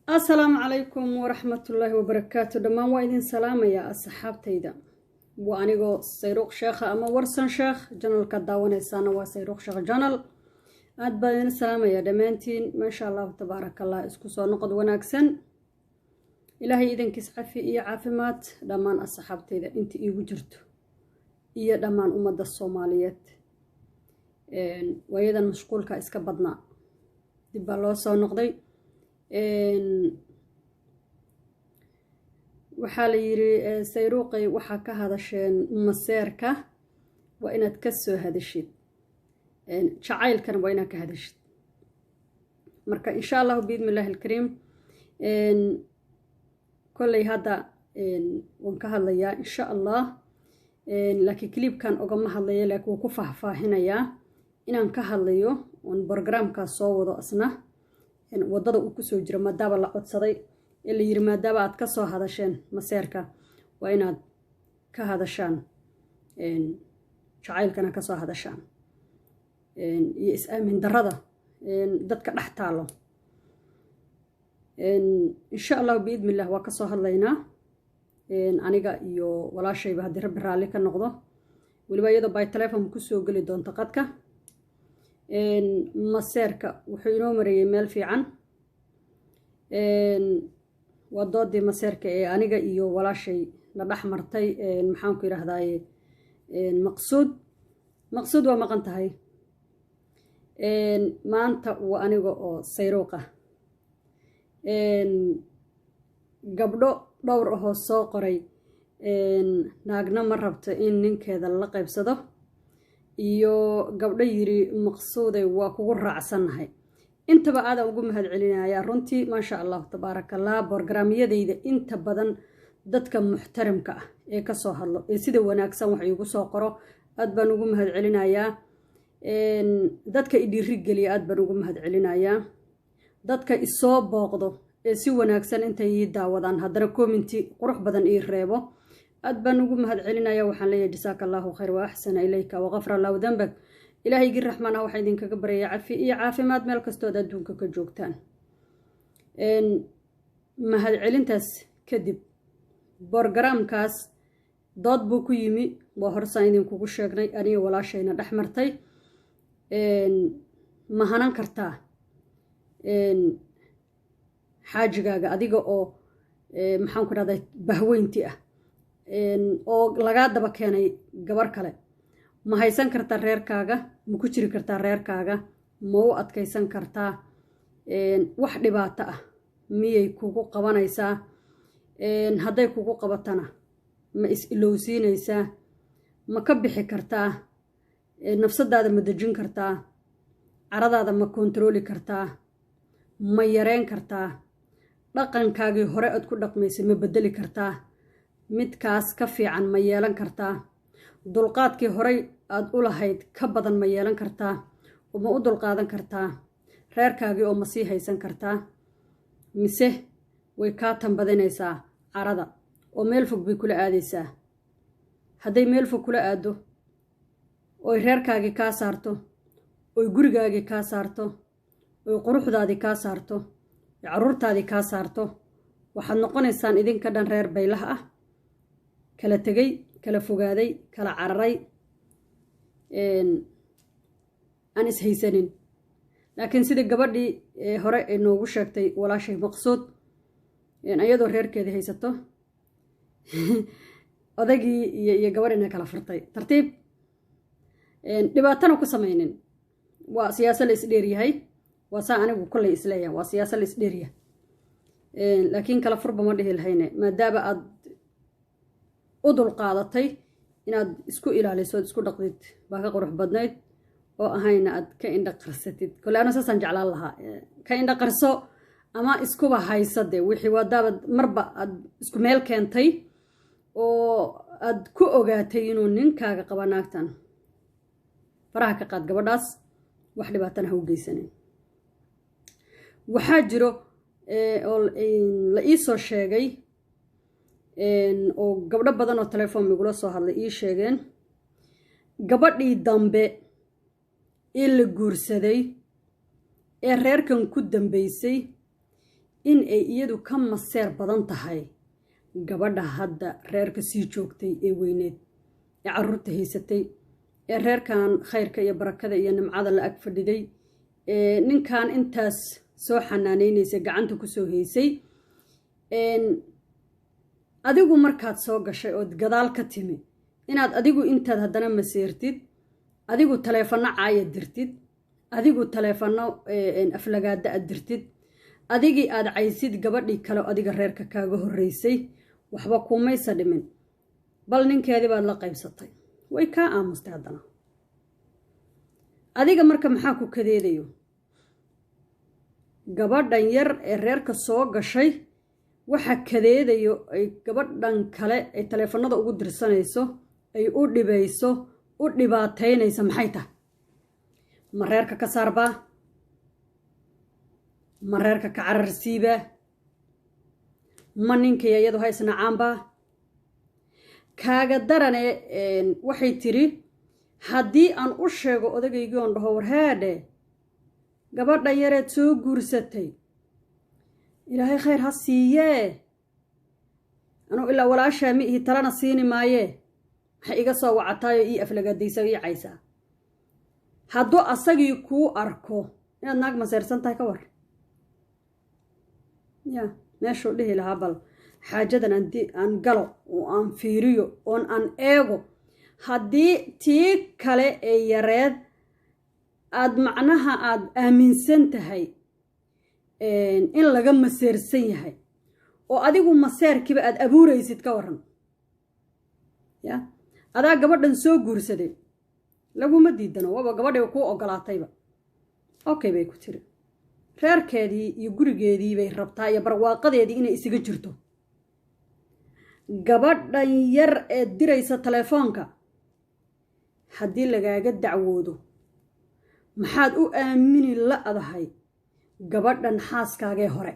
السلام عليكم ورحمة الله وبركاته. دمان وايدين سلام يا أصحاب تيدا وأنيقو سيروق شيخ أما ورسن شيخ جنال كداوان إسانا وسيروق شيخ جنال أدبادين سلام يا دمانتين ما شاء الله تبارك الله اسكسو نقد وناكسن إلهي إذن كسعفي إيا عافمات دمان أصحاب تيدا انت إيو جرتو إيا دمان أمد الصوماليات وإذن مشغول كإسكا بدنا دبا الله سو نقضي waxaa la yiri sayruuqay waxa ka hadasheen maseerka waa inaad ka soo hadashid jacaylkan waa inaad ka hadashid marka insha Allah biidmillahi alkareem kulay hada waan ka hadlayaa insha Allah laakiin clipkan uga ma hadlayo laakiin ku faahfaahinayaa inaan ka hadlayo on programka soo wado asna wadada uu ku soo jiro maadaaba la codsaday اللي يري maadaaba aad ka soo hadasheen maseerka waa inaad ka hadashaan jacaylkana ka soo hadashaan iyo is-aamin darrada dadka dhex taalo insha Allah biidmillah waa ka soo hadlaynaa aniga iyo walaashayba haddii rabbi raalli ka noqdo waliba iyadoo by telephone ku soo gali doonto qadka maseerka wuxuu inoo mareeyay meel fiican wadodii maseerka ee aniga iyo walaashay la dhaxmartay maxaan ku yiraahdaa maqsuud waa maqan tahay maanta waa aniga oo sayruuqa gabdho dhowr ah oo soo qoray naagna ma rabto in ninkeeda la qaybsado iyo gabdho yiri maqsuuday waa kugu raacsanahay intaba aad ugu mahad celinaya runtii ma sha Allah tabarakallah barnaamijyadayda inta badan dadka muxtaramka ah ee ka soo hadlo ee sida wanaagsan wax igu soo qoro aad baan ugu mahad celinayaa dadka idiri galiya aad baan ugu mahad celinayaa dadka isoo booqdo ee si wanaagsan intay daawadaan hadana comment qurux badan ii reebo aad baan ugu mahad celinayaa waxaan leeyahay jazakallahu khayr wa ahsana ilayka wa ghafara lahu dhanbak إلهي جل رحمنا واحد إنك كبر يعفي عافمات مالك استود أدونك كجوكتان ما هاد علنتس كدب برجرام كاس ضد بوكو يمي وهرساين كوكو شجري أني ولا شيء ندحمرتي ما هنان كرتا حاجة جا أديجو أو محن كنا ده بهوين تيا أو لقاد بكياني جبر كله ma haysan kartaa reerkaaga ma ku jiri kartaa reerkaaga ma u adkaysan kartaa wax dhibaato ah miyay kugu qabanaysaa haday kugu qabatana ma is ilowsiinaysaa ma ka bixi kartaa nafsadaada ma dajin kartaa caradaada ma kontrooli kartaa ma yareen kartaa dhaqankaagii hore aad ku dhaqmaysay ma bedeli kartaa midkaas ka fiican ma yeelan kartaa dulqaadkii horay aad u lahayd ka badan ma yeelan kartaa oo ma u dulqaadan kartaa reerkaagii oo ma sii haysan kartaa mise way ka tanbadanaysaa carada oo meel fog bay kula aadaysaa haday meel fog kula aado oo reerkaagii ka saarto oo gurigaagii ka saarto oo quruxdaadii ka saarto carruurtaadii ka saarto waxaad noqonaysaan idinka dhan reer baylah ah kala tagay kala fogaaday kala cararay aan is haysanin laakiin sida gabadhii hore ee noogu sheegtay walaashay maqsuud ayadoo reerkeeda haysato odagii iyo gabadhina kala furtay tartiib dhibaatana ku sameeynin waa siyaasad la isdheeriyahay waa saa anigu kulay isleeyahay waa siyaasad la isdheeriyahay laakiin kala furba ma dhihi lahayne maadaaba aad u dulqaadatay inaad isku ilaaliso isku dhaqdid baa ka qurux badnayd oo ahayna aad ka indha qarsatid kulaana saasan jeclaan lahaa ka indha qarso ama iskuba haysade wixii wadaaba marba aad isku meel keentay oo aad ku ogaatay inuu ninkaaga qaba naagtan faraha ka qaad gabadhaas wax dhibaatana ha u geysanin waxaa jiro oo la ii soo sheegay oo gabdho badan oo telefoon migula soo hadlay ii sheegeen gabadhii dambe ee la guursaday ee reerkan ku dambeysay in ay iyadu ka maseer badan tahay gabadha hadda reerka sii joogtay ee weyneed ee carruurta haysatay ee reerkan khayrka iyo barakada iyo nimcada la ag fadhiday ee ninkan intaas soo xanaanaynaysa gacanta ku soo haysay adigu markaad soo gashay oo gadaal ka timi inaad adigu intaad haddana maseertid adigu taleefano caaya dirtid adigu taleefano aflagaada aad dirtid adigii aad caysid gabadhii kale adiga reerka kaaga horreysay waxba kuumaysa dhimin bal ninkeedii baad la qaybsatay way kaa aamustay haddana adiga marka maxaa ku kadeedayo gabadhan yar ee reerka soo gashay waxa kadeedayo ay gabadhan kale ay taleefanada ugu dirsanayso ay u dhibayso u dhibaataynaysa maxay tahay ma reerka ka saarbaa ma reerka ka cararsiibaa ma ninkii iyadu ha isnacaanbaa kaaga darane waxay tiri haddii aan u sheego odaygii oon dhaho warheedhe gabadhan yareed soo guursatay ilaahay khayr ha siiyee anuu ilaa walaashaa mi ihi talana siini maayee maxay iga soo wacataayoo ii aflagaadaysa ii caysaa hadduu asagii kuu arko inaad naag maseersan tahay ka war ya meeshuu dhihi lahaa bal xaajadan aan galo oo aan fiiriyo oon aan eego haddii tii kale ee yareed aad macnaha aad aaminsan tahay in laga maseersan yahay oo adigu maseerkiiba aad abuuraysid ka waran ya adaa gabadhan soo guursaday laguma diidano waaba gabadhiiba kuu ogolaatayba okay bay ku tiri reerkeedii iyo gurigeedii bay rabtaa iyo barwaaqadeedii inay isaga jirto gabadhan yar ee diraysa taleefoonka haddii lagaaga dacwoodo maxaad u aamini la'dahay gabadhan xaaskaagee hore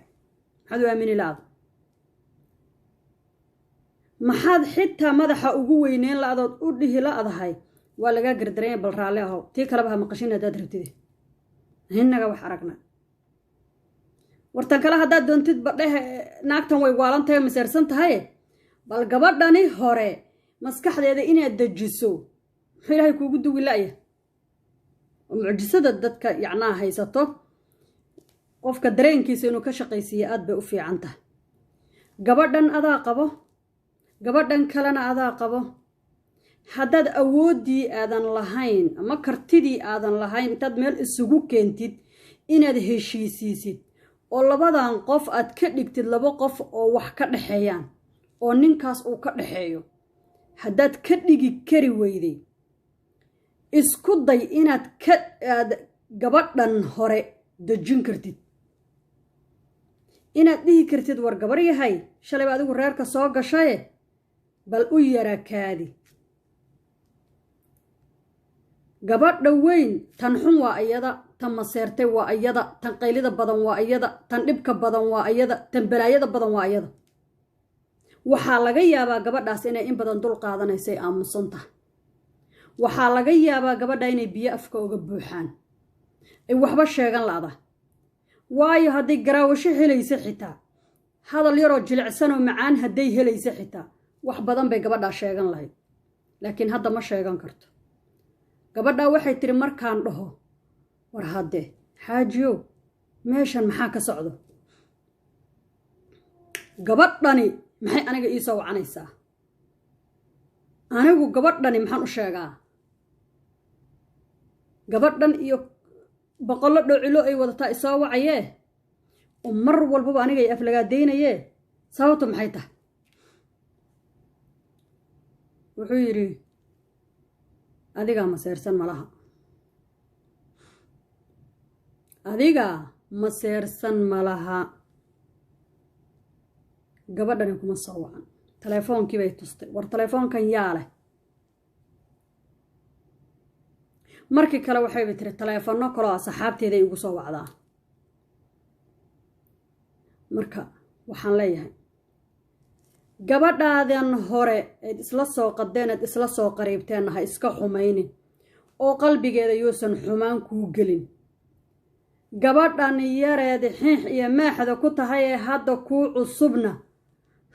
maxaad u aamini la'da maxaad xitaa madaxa ugu weyneyn la'dood u dhihi la'dahay waa lagaa gardaranya bal raalle ahow tii kaleba ha maqashin haddaad rabtide hinnaga wax aragna wartan kale haddaad doontid badhehe naagtan way waalantahay oo maseersan tahay bal gabadhani hore maskaxdeeda inaad dejiso muxuu ilaahay kuugu duwi la'ya oo mucjisada dadka yacnaa haysato qofka dareenkiisa inuu ka shaqaysiiya aad bay u fiican tahay gabadhan adaa qabo gabadhan kalena adaa qabo haddaad awooddii aadan lahayn ama kartidii aadan lahayn intaad meel isugu keentid inaad heshiisiisid oo labadan qof aad ka dhigtid laba qof oo wax ka dhexeeyaan oo ninkaas uu ka dhexeeyo haddaad ka dhigi kari weyday isku day inaad aad gabadhan hore dejin kartid inaad dhihi kartid war gabar yahay shalayba adigu reerka soo gashaye bal u yara kaadi gabadha weyn tan xun waa iyada tan maseertay waa iyada tan qaylida badan waa iyada tan dhibka badan waa iyada tan balaayada badan waa iyada waxaa laga yaabaa gabadhaas inay in badan dul qaadanaysay aamusan tahay waxaa laga yaabaa gabadha inay biyo afka uga buuxaan ay waxba sheegan la'da waayo hadday garaawasho helaysa xitaa hadal yaroo jilicsanoo macaan hadday helaysa xitaa wax badan bay gabadhaa sheegan lahayd laakiin hadda ma sheegan karto gabadhaa waxay tiri markaan dhaho war haddee xaajiyow meeshan maxaa ka socdo gabadhani maxay aniga ii soo wacanaysaa anigu gabadhani maxaan u sheegaa gabadhan iyo boqollo dhoocilo ay wadataa isoo wacayee oo mar walbaba aniga ay aflagaadaynayee sababtu maxay tahay wuxuu yidhi adigaa maseersan malaha adigaa maseersan malaha gabadhani kuma soo wacan taleefoonkii bay tustay war taleefoonkan yaa leh markii kale waxayba tiri taleefanno kaloo asxaabteeda ay ugu soo wacdaa marka waxaan leeyahay gabadhaadan hore eed isla soo qadeen eed isla soo qariibteen ha iska xumaynin oo qalbigeeda yuusan xumaan kuu gelin gabadhan yareed xiix iyo maaxda ku tahay ee hadda kuu cusubna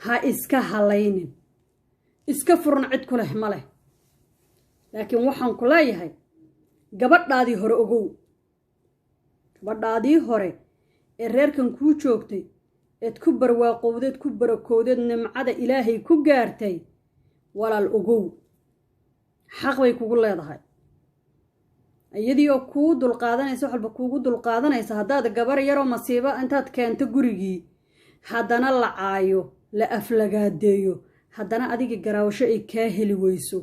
ha iska halaynin iska furan cid ku leh ma leh laakiin waxaan ku leeyahay gabadhaadii hore ogow gabadhaadii hore ee reerkan kuu joogtay eed ku barwaaqowdeed ku barakowdeed nimcada ilaahay ku gaartay walaal ogow xaq bay kugu leedahay iyadii oo kuu dulqaadanaysa waxalba kuugu dulqaadanaysa haddaad gabar yaroo masiibo intaad keento gurigii haddana la caayo la aflagaadeeyo haddana adiga garaawasho ay kaa heli weyso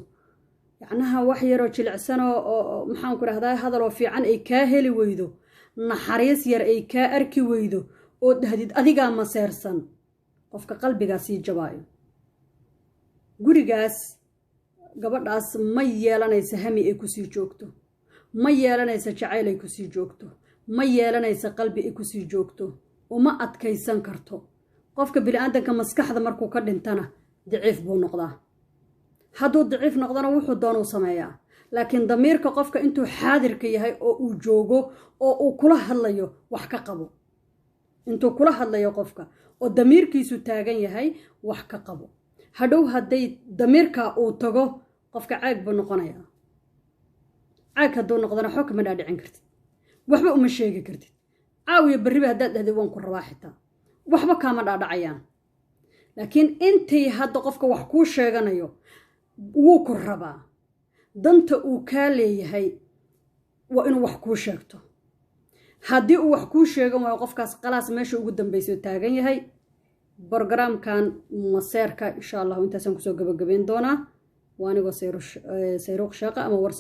yacnaha wax yaroo jilicsan oo maxaan ku dhahdaa hadaloo fiican ay kaa heli weydo naxariis yar ay kaa arki weydo oo dhahdid adigaa maseersan qofka qalbigaa sii jabaayo gurigaas gabadhaas ma yeelanaysa hami ay kusii joogto ma yeelanaysa jacayl ay kusii joogto ma yeelanaysa qalbi ay kusii joogto uma adkaysan karto qofka bini'aadanka maskaxda markuu ka dhintana daciif buu noqdaa hadduu daciif noqdana wuxuu doonuu sameeyaa laakiin damiirka qofka intuu xaadirka yahay oo uu joogo oo uu kula hadlayo wax ka qabo intuu kula hadlayo qofka oo damiirkiisu taagan yahay wax ka qabo hadhow hadday damiirka uu tago qofka caag buu noqonayaa caag hadduu noqdana xog kama dhaadhicin kartid waxba uma sheegi kartid caawiya berriba haddaad dhahday waan ku rabaa xitaa waxba kaama dhaadhacayaan laakiin intay hadda qofka wax kuu sheeganayo wuu ku rabaa danta uu kaa leeyahay waa inuu wax kuu sheegto haddii uu wax kuu sheegan waayo qofkaas qalaas meesha ugu dambayso taagan yahay برنامجkan maseerka insha Allah intaasaan kusoo gabagabeyn doonaa waa anigoo sayruuq shaaqa ama